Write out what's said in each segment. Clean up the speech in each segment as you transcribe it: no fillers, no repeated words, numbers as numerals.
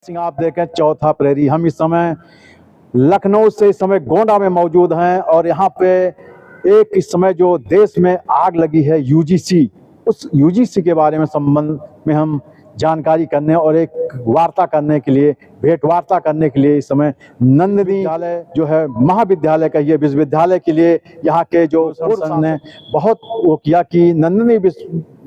सिंह आप देखें चौथा प्रहरी। हम इस समय लखनऊ से इस समय गोंडा में मौजूद हैं और यहाँ पे एक इस समय जो देश में आग लगी है यूजीसी, उस यूजीसी के बारे में संबंध में हम जानकारी करने और एक वार्ता करने के लिए, भेंट वार्ता करने के लिए इस समय नंदिनी विद्यालय जो है महाविद्यालय का ये विश्वविद्यालय के लिए यहाँ के जो संस्थान ने बहुत वो किया कि नंदिनी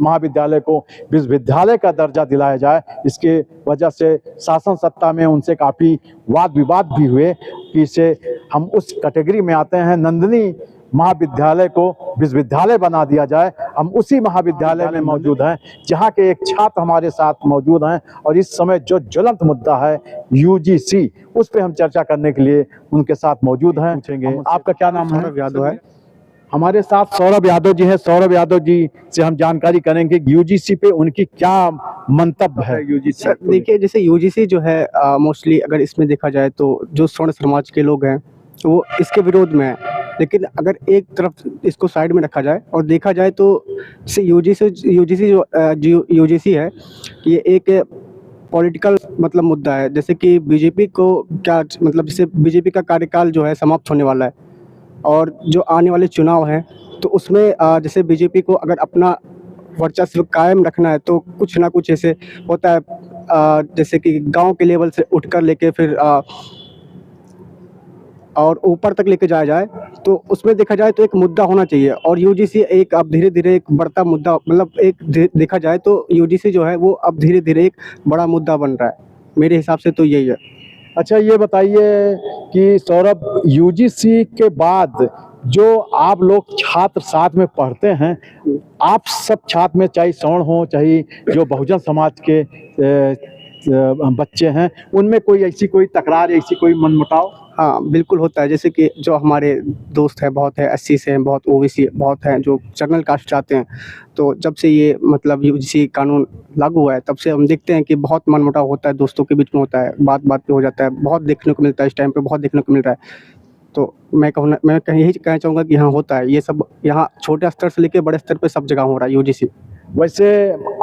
महाविद्यालय को विश्वविद्यालय का दर्जा दिलाया जाए। इसके वजह से शासन सत्ता में उनसे काफ़ी वाद विवाद भी हुए कि इसे हम उस कैटेगरी में आते हैं, नंदिनी महाविद्यालय को विश्वविद्यालय बना दिया जाए। हम उसी महाविद्यालय में मौजूद हैं जहां के एक छात्र हमारे साथ मौजूद हैं और इस समय जो ज्वलंत मुद्दा है यूजीसी, उस पर हम चर्चा करने के लिए उनके साथ मौजूद हैं। पूछेंगे आपका क्या नाम है? सौरभ यादव है। हमारे साथ सौरभ यादव जी हैं। सौरभ यादव जी से हम जानकारी करेंगे यूजीसी पे उनकी क्या मंतव्य है। यूजीसी देखिए, जैसे यूजीसी जो है मोस्टली अगर इसमें देखा जाए तो जो स्वर्ण समाज के लोग हैं वो इसके विरोध में है, लेकिन अगर एक तरफ इसको साइड में रखा जाए और देखा जाए तो जैसे यूजीसी है, ये एक पॉलिटिकल मतलब मुद्दा है। जैसे कि बीजेपी को क्या मतलब, जैसे बीजेपी का कार्यकाल जो है समाप्त होने वाला है और जो आने वाले चुनाव हैं तो उसमें जैसे बीजेपी को अगर अपना वर्चस्व कायम रखना है तो कुछ ना कुछ ऐसे होता है, जैसे कि गांव के लेवल से उठकर लेके फिर और ऊपर तक लेके जाया जाए, तो उसमें देखा जाए तो एक मुद्दा होना चाहिए। और यूजीसी एक अब धीरे धीरे एक बढ़ता मुद्दा, मतलब एक देखा जाए तो यूजीसी जो है वो अब धीरे धीरे एक बड़ा मुद्दा बन रहा है, मेरे हिसाब से तो यही है। अच्छा, ये बताइए कि सौरभ, यूजीसी के बाद जो आप लोग छात्र साथ में पढ़ते हैं, आप सब छात्र में चाहे सवर्ण हो चाहे जो बहुजन समाज के बच्चे हैं, उनमें कोई ऐसी कोई तकरार, ऐसी कोई मनमुटाव? हाँ बिल्कुल होता है। जैसे कि जो हमारे दोस्त हैं बहुत है, एससी से हैं, बहुत ओबीसी बहुत हैं जो जनरल कास्ट चाहते हैं, तो जब से ये मतलब यूजीसी कानून लागू हुआ है तब से हम देखते हैं कि बहुत मनमुटाव होता है, दोस्तों के बीच में होता है, बात बात पे हो जाता है, बहुत देखने को मिलता है, इस टाइम पे बहुत देखने को मिल रहा है। तो मैं यही कहना चाहूँगा कि हाँ होता है ये सब, यहाँ छोटे स्तर से लेकर बड़े स्तर पे सब जगह हो रहा है यूजीसी। वैसे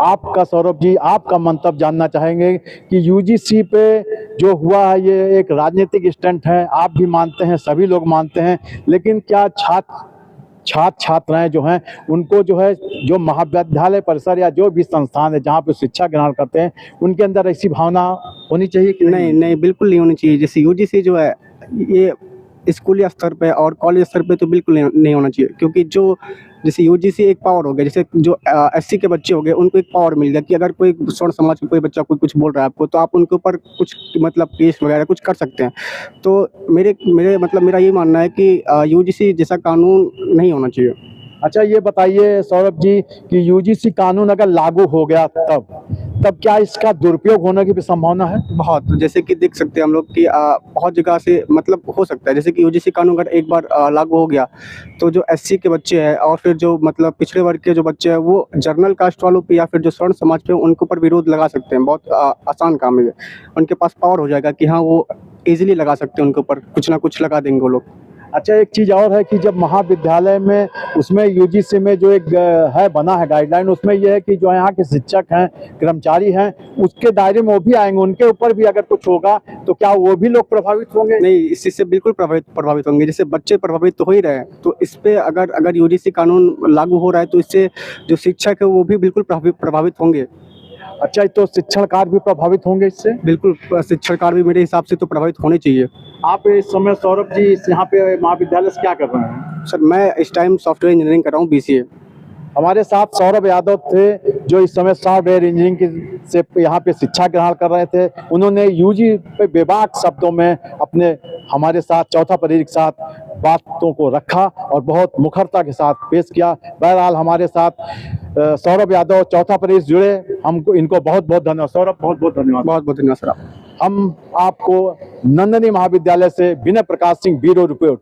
आपका सौरभ जी, आपका मंतव्य जानना चाहेंगे कि यूजीसी पे जो हुआ है ये एक राजनीतिक स्टंट है, आप भी मानते हैं, सभी लोग मानते हैं, लेकिन क्या छात्र छात्राएं जो हैं उनको जो है जो महाविद्यालय परिसर या जो भी संस्थान है जहाँ पे शिक्षा ग्रहण करते हैं, उनके अंदर ऐसी भावना होनी चाहिए कि नहीं, बिल्कुल नहीं होनी चाहिए। जैसे यूजीसी जो है ये स्कूली स्तर पे और कॉलेज स्तर पे तो बिल्कुल नहीं होना चाहिए, क्योंकि जो जैसे यूजीसी एक पावर हो गया, जैसे जो एससी के बच्चे हो गए उनको एक पावर मिल गया कि अगर कोई स्वर्ण समाज का कोई बच्चा कोई कुछ बोल रहा है आपको, तो आप उनके ऊपर कुछ मतलब केस वगैरह कुछ कर सकते हैं। तो मेरे मतलब मेरा ये मानना है कि यूजीसी जैसा कानून नहीं होना चाहिए। अच्छा, ये बताइए सौरभ जी कि यूजीसी कानून अगर लागू हो गया तब क्या इसका दुरुपयोग होने की भी संभावना है? बहुत, जैसे कि देख सकते हैं हम लोग कि बहुत जगह से मतलब हो सकता है, जैसे कि यूजीसी कानून अगर एक बार लागू हो गया तो जो एससी के बच्चे हैं और फिर जो मतलब पिछड़े वर्ग के जो बच्चे हैं वो जनरल कास्ट वालों पे या फिर जो स्वर्ण समाज पे उनके ऊपर विरोध लगा सकते हैं। बहुत आसान काम है, उनके पास पावर हो जाएगा कि हाँ वो ईजिली लगा सकते हैं, उनके ऊपर कुछ ना कुछ लगा देंगे वो लोग। अच्छा, एक चीज़ और है कि जब महाविद्यालय में उसमें यूजीसी में जो एक है बना है गाइडलाइन, उसमें यह है कि जो यहाँ के शिक्षक हैं, कर्मचारी हैं, उसके दायरे में वो भी आएंगे, उनके ऊपर भी अगर कुछ होगा तो क्या वो भी लोग प्रभावित होंगे? नहीं, इस चीज़ से बिल्कुल प्रभावित होंगे। जैसे बच्चे प्रभावित तो हो ही रहे हैं, तो इस पे अगर यूजीसी कानून लागू हो रहा है तो इससे जो शिक्षक है वो भी बिल्कुल प्रभावित होंगे। अच्छा, तो शिक्षण कार्य भी प्रभावित होंगे इससे? बिल्कुल, शिक्षण कार्य भी मेरे हिसाब से तो प्रभावित होने चाहिए। आप इस समय सौरभ जी यहाँ पे महाविद्यालय से क्या कर रहे हैं? सर मैं इस टाइम सॉफ्टवेयर इंजीनियरिंग कर रहा हूँ, BCA। हमारे साथ सौरभ यादव थे जो इस समय सॉफ्टवेयर इंजीनियरिंग से यहाँ पे शिक्षा ग्रहण कर रहे थे। उन्होंने यूजी पे बेबाक शब्दों में अपने हमारे साथ चौथा प्रहरी के साथ बातों को रखा और बहुत मुखरता के साथ पेश किया। बहरहाल हमारे साथ सौरभ यादव चौथा प्रहरी से जुड़े, हमको इनको बहुत बहुत धन्यवाद। सौरभ, बहुत बहुत धन्यवाद। बहुत बहुत धन्यवाद सर। हम आपको नंदिनी महाविद्यालय से विनय प्रकाश सिंह, ब्यूरो रिपोर्ट।